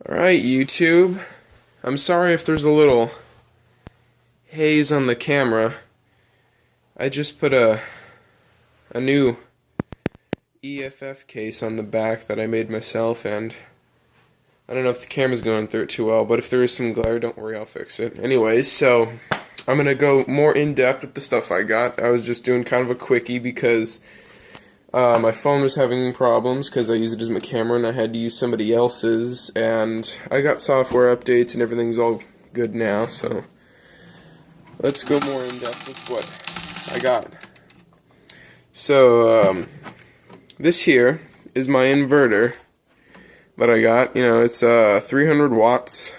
Alright, YouTube. I'm sorry if there's a little haze on the camera. I just put a new EFF case on the back that I made myself, and I don't know if the camera's going through it too well, but if there is some glare, don't worry, I'll fix it. Anyways, so I'm going to go more in-depth with the stuff I got. I was just doing kind of a quickie because my phone was having problems because I use it as my camera and I had to use somebody else's, and I got software updates and everything's all good now, so let's go more in depth with what I got. So this here is my inverter that I got. You know, it's 300 watts.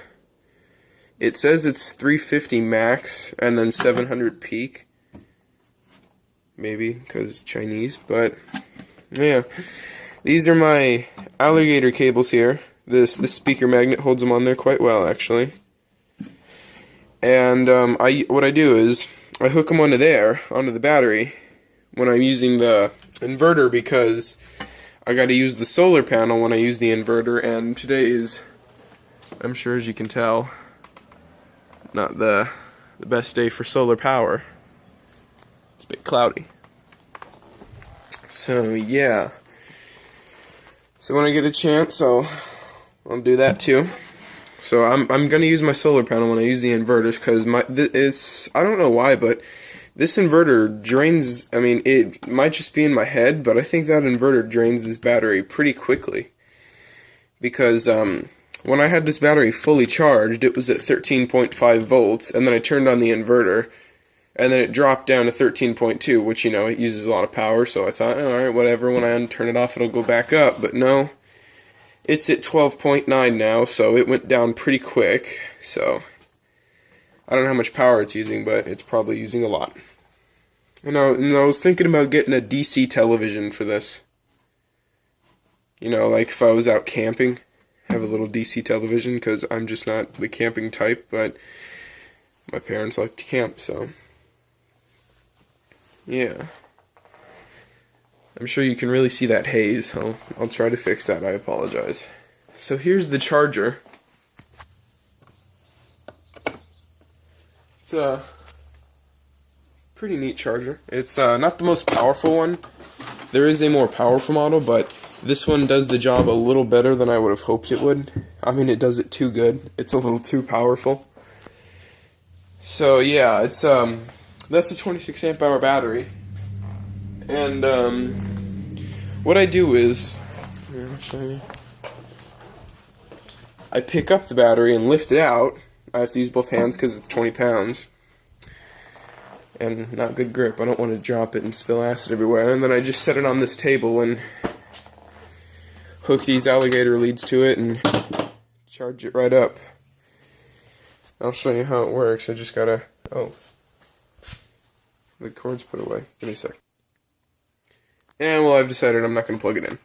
It says it's 350 max and then 700 peak. Maybe because it's Chinese, but yeah, these are my alligator cables here. This speaker magnet holds them on there quite well, actually. And what I do is I hook them onto the battery when I'm using the inverter, because I got to use the solar panel when I use the inverter. And today is, I'm sure as you can tell, not the best day for solar power. It's a bit cloudy. So yeah. So when I get a chance, I'll do that too. So I'm gonna use my solar panel when I use the inverter, because I don't know why, but this inverter drains. I mean, it might just be in my head, but I think that inverter drains this battery pretty quickly. Because when I had this battery fully charged, it was at 13.5 volts, and then I turned on the inverter, and then it dropped down to 13.2, which, you know, it uses a lot of power, so I thought, oh, alright, whatever, when I turn it off, it'll go back up. But no, it's at 12.9 now, so it went down pretty quick. So I don't know how much power it's using, but it's probably using a lot. And I was thinking about getting a DC television for this. You know, like if I was out camping, have a little DC television, because I'm just not the camping type, but my parents like to camp, so yeah. I'm sure you can really see that haze. I'll try to fix that, I apologize. So here's the charger. It's a pretty neat charger. It's not the most powerful one. There is a more powerful model, but this one does the job a little better than I would have hoped it would. I mean, it does it too good. It's a little too powerful. So yeah, it's that's a 26 amp hour battery. And what I do is, here, I'll show you. I pick up the battery and lift it out. I have to use both hands because it's 20 pounds. And not good grip. I don't want to drop it and spill acid everywhere. And then I just set it on this table and hook these alligator leads to it and charge it right up. I'll show you how it works. I just gotta, the cord's put away. Give me a sec. And well, I've decided I'm not gonna plug it in.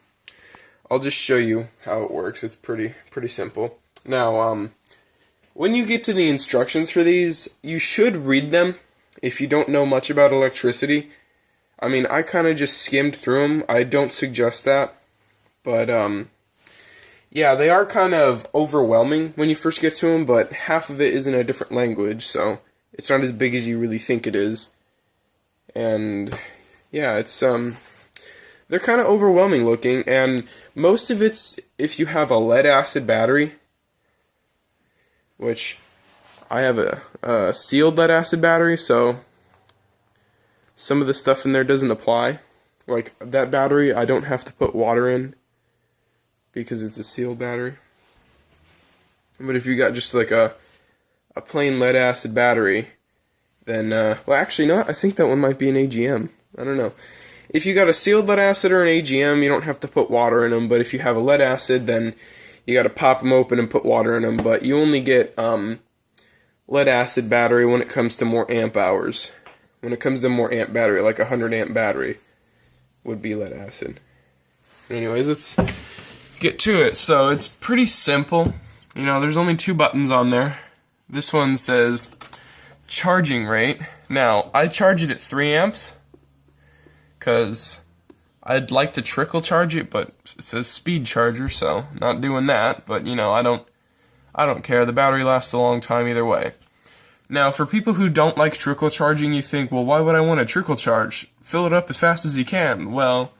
I'll just show you how it works. It's pretty simple. Now, when you get to the instructions for these, you should read them if you don't know much about electricity. I mean, I kind of just skimmed through them. I don't suggest that, but yeah, they are kind of overwhelming when you first get to them, but half of it is in a different language, so it's not as big as you really think it is. And yeah, it's they're kind of overwhelming looking, and most of it's if you have a lead acid battery, which I have a sealed lead acid battery, so some of the stuff in there doesn't apply. Like that battery, I don't have to put water in because it's a sealed battery. But if you got just like a plain lead acid battery, then well, actually no, I think that one might be an AGM. I don't know. If you got a sealed lead acid or an AGM, you don't have to put water in them. But if you have a lead acid, then you got to pop them open and put water in them. But you only get lead acid battery when it comes to more amp hours. When it comes to more amp battery, like a 100 amp battery would be lead acid. Anyways, let's get to it. So it's pretty simple. You know, there's only 2 buttons on there. This one says charging rate. Now, I charge it at 3 amps because I'd like to trickle charge it, but it says speed charger, so not doing that. But, you know, I don't I don't care. The battery lasts a long time either way. Now, for people who don't like trickle charging, you think, well, why would I want to trickle charge? Fill it up as fast as you can. Well,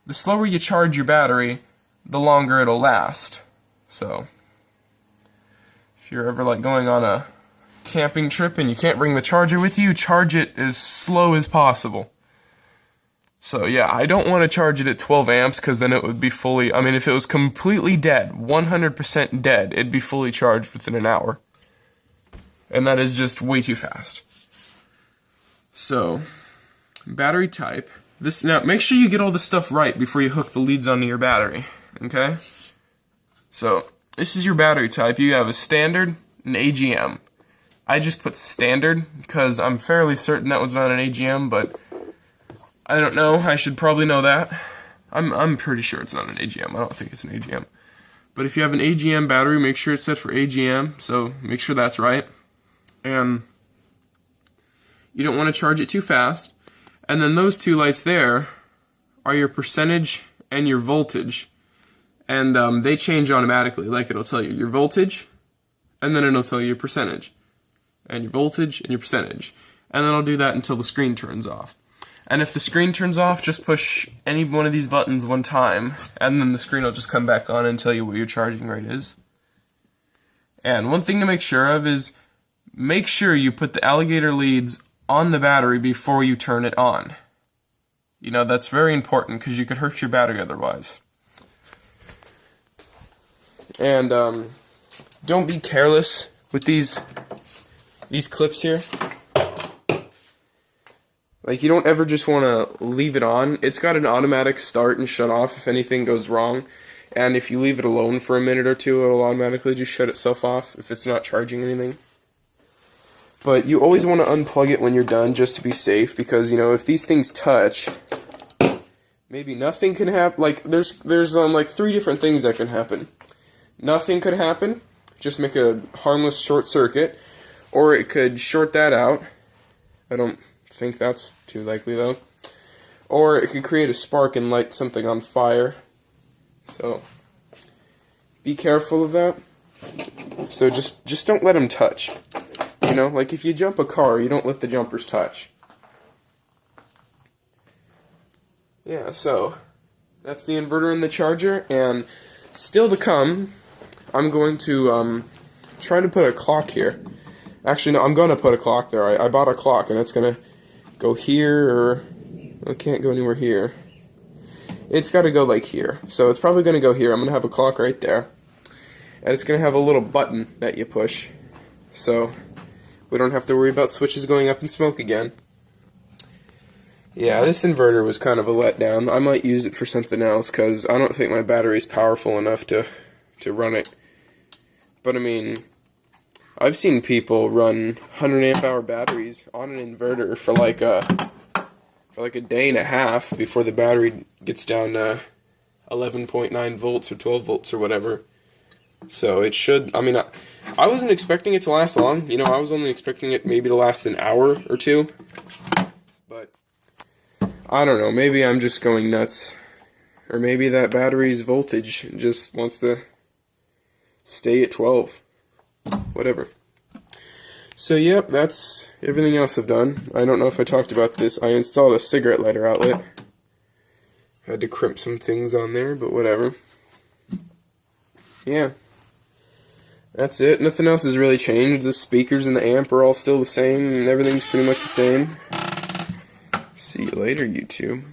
the slower you charge your battery, the longer it'll last. So, if you're ever like going on a camping trip and you can't bring the charger with you, charge it as slow as possible. So yeah, I don't want to charge it at 12 amps because then it would be fully, I mean, if it was completely dead, 100% dead, it'd be fully charged within an hour. And that is just way too fast. So, battery type. Now, make sure you get all this stuff right before you hook the leads onto your battery, okay? So, this is your battery type. You have a standard, an AGM. I just put standard because I'm fairly certain that was not an AGM, but I don't know. I should probably know that. I'm pretty sure it's not an AGM. I don't think it's an AGM. But if you have an AGM battery, make sure it's set for AGM, so make sure that's right. And you don't want to charge it too fast. And then those two lights there are your percentage and your voltage. And they change automatically. Like it'll tell you your voltage, and then it'll tell you your percentage. And your voltage and your percentage. And then it'll do that until the screen turns off. And if the screen turns off, just push any one of these buttons one time, and then the screen will just come back on and tell you what your charging rate is. And one thing to make sure of is, make sure you put the alligator leads on the battery before you turn it on. You know, that's very important because you could hurt your battery otherwise. And don't be careless with these clips here. Like, you don't ever just want to leave it on. It's got an automatic start and shut off if anything goes wrong. And if you leave it alone for a minute or two, it'll automatically just shut itself off if it's not charging anything. But you always want to unplug it when you're done just to be safe, because, you know, if these things touch, maybe nothing can happen. Like, there's like 3 different things that can happen. Nothing could happen, just make a harmless short circuit, or it could short that out. I don't think that's too likely though. Or it could create a spark and light something on fire. So be careful of that. So just don't let them touch. You know, like if you jump a car, you don't let the jumpers touch. Yeah, so that's the inverter and the charger, and still to come, I'm going to try to put a clock here. Actually, no, I'm going to put a clock there. I bought a clock, and it's going to go here, or it can't go anywhere here. It's got to go like here. So it's probably going to go here. I'm going to have a clock right there. And it's going to have a little button that you push. So we don't have to worry about switches going up in smoke again. Yeah, this inverter was kind of a letdown. I might use it for something else, because I don't think my battery is powerful enough to run it. But I mean, I've seen people run 100 amp hour batteries on an inverter for like a day and a half before the battery gets down to 11.9 volts or 12 volts or whatever. So it should, I mean, I wasn't expecting it to last long. You know, I was only expecting it maybe to last an hour or two. But I don't know, maybe I'm just going nuts. Or maybe that battery's voltage just wants to stay at 12. Whatever. So yep, that's everything else I've done. I don't know if I talked about this. I installed a cigarette lighter outlet. Had to crimp some things on there, but whatever. Yeah. That's it. Nothing else has really changed. The speakers and the amp are all still the same, and everything's pretty much the same. See you later, YouTube.